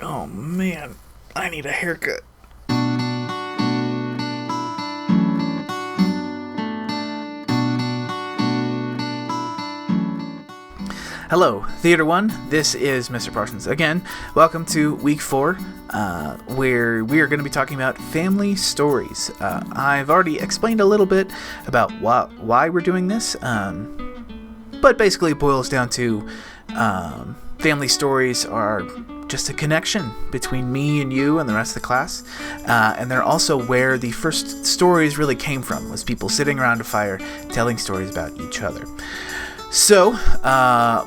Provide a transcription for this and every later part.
Oh man, I need a haircut. Hello, Theater One. This is Mr. Parsons again. Welcome to week 4, where we are going to be talking about family stories. I've already explained a little bit about why we're doing this, but basically it boils down to family stories are just a connection between me and you and the rest of the class, and they're also where the first stories really came from, was people sitting around a fire telling stories about each other. So,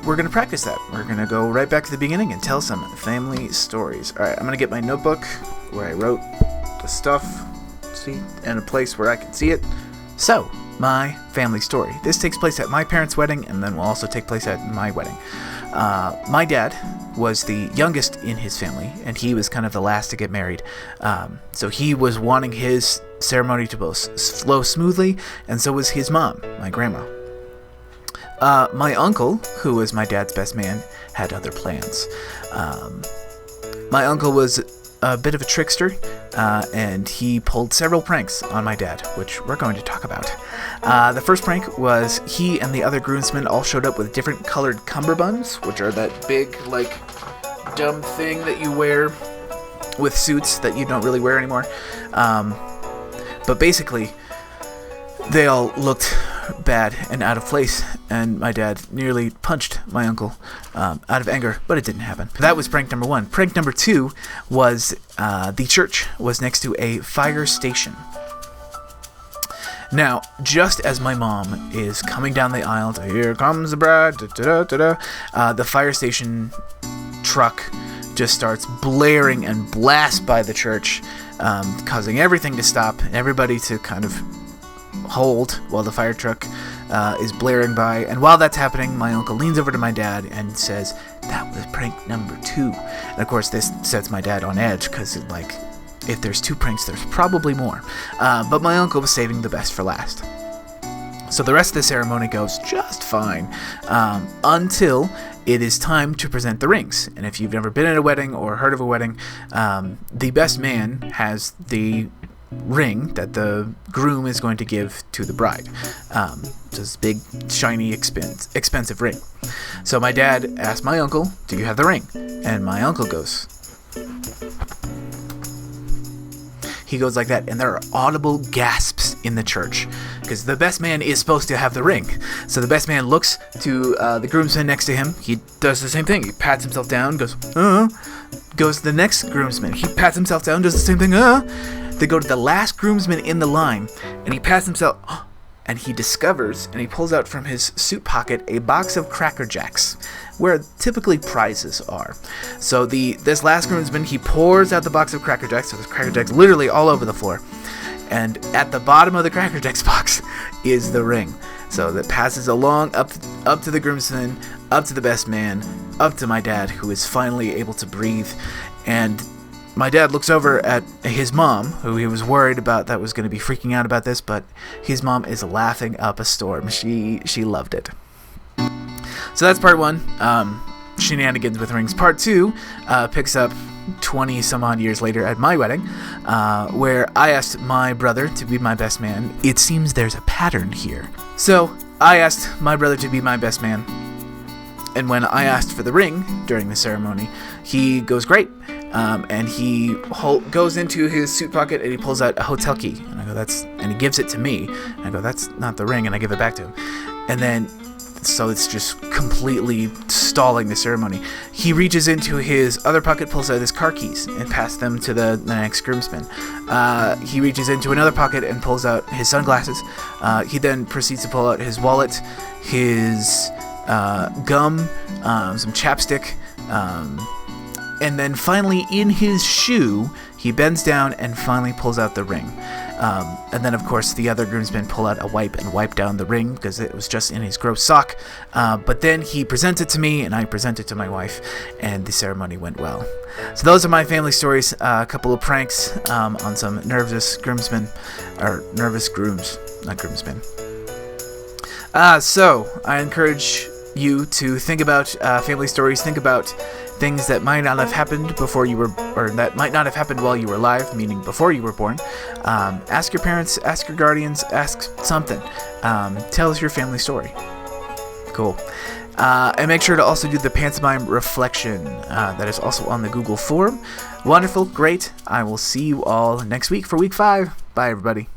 we're going to practice that. We're going to go right back to the beginning and tell some family stories. Alright, I'm going to get my notebook where I wrote the stuff, in a place where I can see it. So, my family story. This takes place at my parents' wedding, and then will also take place at my wedding. My dad was the youngest in his family, and he was kind of the last to get married. So he was wanting his ceremony to both flow smoothly, and so was his mom, my grandma. My uncle, who was my dad's best man, had other plans. My uncle was a bit of a trickster, and he pulled several pranks on my dad, which we're going to talk about. The first prank was he and the other groomsmen all showed up with different colored cummerbunds, which are that big, dumb thing that you wear with suits that you don't really wear anymore. But basically, they all looked bad and out of place, and my dad nearly punched my uncle out of anger, but it didn't happen. That was prank number 1. Prank number 2 was the church was next to a fire station. Now, just as my mom is coming down the aisle to "Here comes the bride," the fire station truck just starts blaring and blast by the church, causing everything to stop and everybody to kind of hold while the fire truck is blaring by. And while that's happening, my uncle leans over to my dad and says, "That was prank number 2. And of course, this sets my dad on edge, because if there's 2 pranks, there's probably more. But my uncle was saving the best for last. So the rest of the ceremony goes just fine, until it is time to present the rings. And if you've never been at a wedding or heard of a wedding, the best man has the ring that the groom is going to give to the bride. This big, shiny, expensive ring. So my dad asked my uncle, "Do you have the ring?" And my uncle goes like that, and there are audible gasps in the church, because the best man is supposed to have the ring. So the best man looks to the groomsman next to him. He does the same thing. He pats himself down, goes to the next groomsman. He pats himself down, does the same thing. They go to the last groomsman in the line, and he pats himself, and he discovers, and he pulls out from his suit pocket a box of Cracker Jacks, where typically prizes are. So this last groomsman, he pours out the box of Cracker Jacks, so there's Cracker Jacks literally all over the floor, and at the bottom of the Cracker Jacks box is the ring. So that passes along up to the groomsman, up to the best man, up to my dad, who is finally able to breathe. And my dad looks over at his mom, who he was worried about that was going to be freaking out about this, but his mom is laughing up a storm. She loved it. So that's part 1, shenanigans with rings. Part 2 picks up 20 some odd years later at my wedding, where I asked my brother to be my best man. It seems there's a pattern here. So I asked my brother to be my best man, and when I asked for the ring during the ceremony, he goes great. And he goes into his suit pocket and he pulls out a hotel key. And I go, and he gives it to me. And I go, "That's not the ring," and I give it back to him. And then, so it's just completely stalling the ceremony. He reaches into his other pocket, pulls out his car keys, and passes them to the next groomsman. He reaches into another pocket and pulls out his sunglasses. He then proceeds to pull out his wallet, his gum, some chapstick, and then finally, in his shoe, he bends down and finally pulls out the ring. And then, of course, the other groomsmen pull out a wipe and wipe down the ring, because it was just in his gross sock. But then he presents it to me, and I present it to my wife, and the ceremony went well. So those are my family stories. A couple of pranks on some nervous groomsmen, or nervous grooms, not groomsmen. So I encourage you to think about family stories. Think about things that might not have happened before you were, or that might not have happened while you were alive, meaning before you were born. Ask your parents, ask your guardians, ask something. Tell us your family story. Cool. And make sure to also do the pantomime reflection. That is also on the Google form. Wonderful. Great. I will see you all next week for week 5. Bye, everybody.